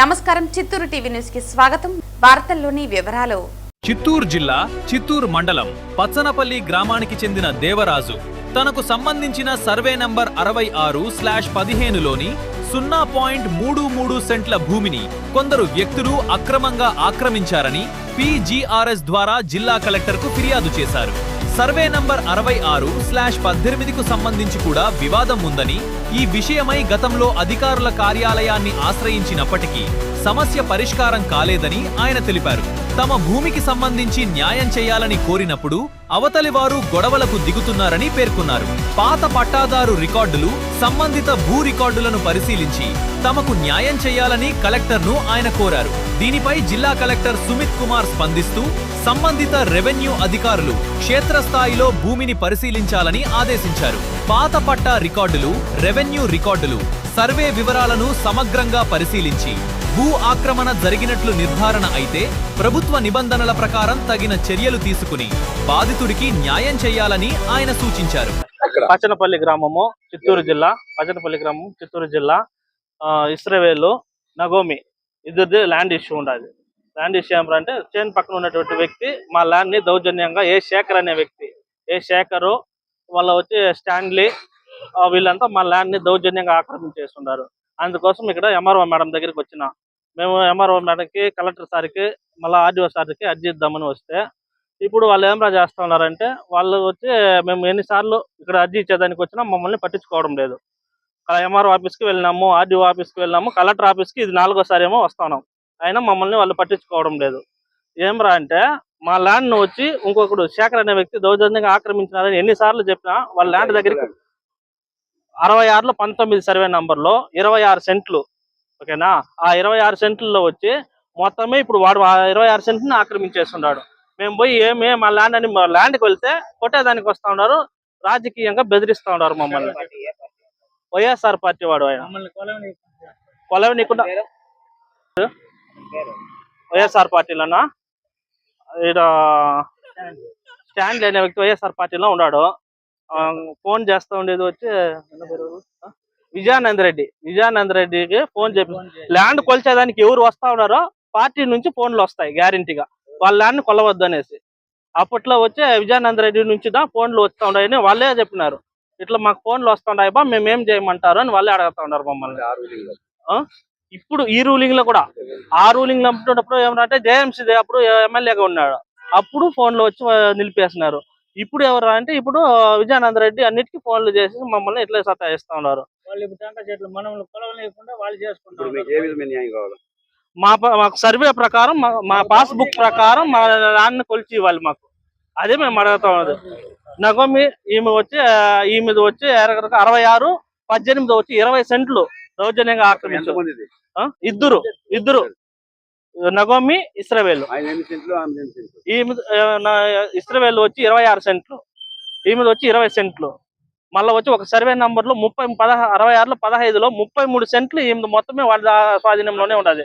నమస్కారం Chittoor TV news కి స్వాగతం. వార్తల్లోని వివరాలు. చిత్తూరు జిల్లా చిత్తూరు మండలం పచ్చనపల్లి గ్రామానికి చెందిన దేవరాజు తనకు సంబంధించిన సర్వే నంబర్ 66/15లోని 0.33 సెంట్ల భూమిని కొందరు వ్యక్తులు అక్రమంగా ఆక్రమించారని పీజీఆర్ఎస్ ద్వారా జిల్లా కలెక్టర్కు ఫిర్యాదు చేశారు. సర్వే నంబర్ 66/18కు సంబంధించి కూడా వివాదం ఉందని, ఈ విషయమై గతంలో అధికారుల కార్యాలయాన్ని ఆశ్రయించినప్పటికీ సమస్య పరిష్కారం కాలేదని ఆయన తెలిపారు. తమ భూమికి సంబంధించి న్యాయం చేయాలని కోరినప్పుడు అవతలి వారు గొడవలకు దిగుతున్నారని పేర్కొన్నారు. పాత పట్టాదారు రికార్డులు, సంబంధిత భూ రికార్డులను పరిశీలించి తమకు న్యాయం చేయాలని కలెక్టర్ను ఆయన కోరారు. దీనిపై జిల్లా కలెక్టర్ సుమిత్ కుమార్ స్పందిస్తూ సంబంధిత రెవెన్యూ అధికారులు క్షేత్రస్థాయిలో భూమిని పరిశీలించాలని ఆదేశించారు. పాత పట్టా రికార్డులు, రెవెన్యూ రికార్డులు, సర్వే వివరాలను సమగ్రంగా పరిశీలించి భూ ఆక్రమణ జరిగినట్లు నిర్ధారణ అయితే ప్రభుత్వ నిబంధనల ప్రకారం తగిన చర్యలు తీసుకుని బాధితుడికి న్యాయం చేయాలని ఆయన సూచించారు. పచ్చనపల్లి గ్రామము చిత్తూరు జిల్లా ఇస్రాయేల్ నగోమి ఇద్దరిది ల్యాండ్ ఇష్యూ ఉండదు. ల్యాండ్ ఇష్యూ ఏమంటే చేను పక్కన ఉన్నటువంటి వ్యక్తి మా ల్యాండ్ ని దౌర్జన్యంగా శేఖర్ అనే వ్యక్తి, శేఖరు వాళ్ళ వచ్చి స్టాన్లీ వీళ్ళంతా మా ల్యాండ్ ని దౌర్జన్యంగా ఆక్రమించేస్తున్నారు. అందుకోసం ఇక్కడ ఎంఆర్ఓ మేడం దగ్గరికి వచ్చిన మేము ఎంఆర్ఓ మేడంకి, కలెక్టర్ సార్కి, మళ్ళీ ఆర్డీఓ సార్కి అర్జీ ఇద్దామని వస్తే ఇప్పుడు వాళ్ళు ఏం చేస్తా ఉన్నారంటే వాళ్ళు వచ్చి మేము ఎన్నిసార్లు ఇక్కడ అర్జీ ఇచ్చేదానికి వచ్చినా మమ్మల్ని పట్టించుకోవడం లేదు. ఎంఆర్ఓ ఆఫీస్కి వెళ్ళినాము, ఆర్డీఓ ఆఫీస్కి వెళ్ళినాము, కలెక్టర్ ఆఫీస్కి ఇది 4వ ఏమో వస్తున్నాం, అయినా మమ్మల్ని వాళ్ళు పట్టించుకోవడం లేదు. ఏమరా అంటే మా ల్యాండ్ను వచ్చి ఇంకొకడు శేఖర్ అనే వ్యక్తి దౌర్జన్యంగా ఆక్రమించినారని ఎన్నిసార్లు చెప్పినా వాళ్ళ ల్యాండ్ దగ్గరికి 66/19 సర్వే నంబర్లో 26 సెంట్లు, ఓకేనా, ఆ 26 సెంట్లలో వచ్చి మొత్తమే ఇప్పుడు వాడు ఆ 26 సెంట్ని ఆక్రమించేస్తున్నాడు. మేము పోయి మా ల్యాండ్ అని మా ల్యాండ్కి వెళ్తే కొట్టేదానికి వస్తూ ఉన్నారు, రాజకీయంగా బెదిరిస్తూ ఉన్నారు మమ్మల్ని. వైఎస్ఆర్ పార్టీ వాడు ఆయన కొలవనీకుండా వైఎస్ఆర్ పార్టీలోనా ఈడ స్టాండ్ అనే వ్యక్తి వైఎస్ఆర్ పార్టీలో ఉన్నాడు. ఫోన్ చేస్తూ ఉండేది వచ్చి విజయానంద రెడ్డికి ఫోన్ చెప్పి ల్యాండ్ కొలిచేదానికి ఎవరు వస్తా ఉన్నారో పార్టీ నుంచి ఫోన్లు వస్తాయి గ్యారంటీగా, వాళ్ళ ల్యాండ్ కొలవద్దు అనేసి. అప్పట్లో వచ్చే విజయానంద రెడ్డి నుంచి ఫోన్లు వస్తూ ఉన్నాయని వాళ్ళే చెప్పినారు. ఇట్లా మాకు ఫోన్లు వస్తుంటాయి బా, మేము ఏం చేయమంటారు అని వాళ్ళే అడుగుతా ఉన్నారు మమ్మల్ని. ఇప్పుడు ఈ రూలింగ్ లో కూడా ఆ రూలింగ్ అప్పుడు ఏమంటే జేఎంసీ అప్పుడు ఎమ్మెల్యేగా ఉన్నాడు, అప్పుడు ఫోన్లు వచ్చి నిలిపేస్తున్నారు. ఇప్పుడు ఎవరు అంటే ఇప్పుడు విజయానంద రెడ్డి అన్నిటికీ ఫోన్లు చేసి మమ్మల్ని ఇట్లా సతాయిస్తా ఉన్నారు. మాకు సర్వే ప్రకారం మా పాస్బుక్ ప్రకారం మా ల్యాండ్ కొలిచి ఇవ్వాలి మాకు, అదే మేము అడుగుతా ఉన్నది. నగోమి ఈమె వచ్చి 66/18 వచ్చి 20 సెంట్లు దౌర్జన్యంగా ఆక్రమించారు. ఇద్దరు నగోమి ఇస్రాయేల్, ఇస్రాయేల్ వచ్చి 26 సెంట్లు, ఈమె వచ్చి 20 సెంట్లు. మళ్ళీ వచ్చి ఒక సర్వే నంబర్ లో 66/15లో 33 సెంట్లు ఈమె మొత్తమే వాళ్ళ స్వాధీనంలోనే ఉండదు.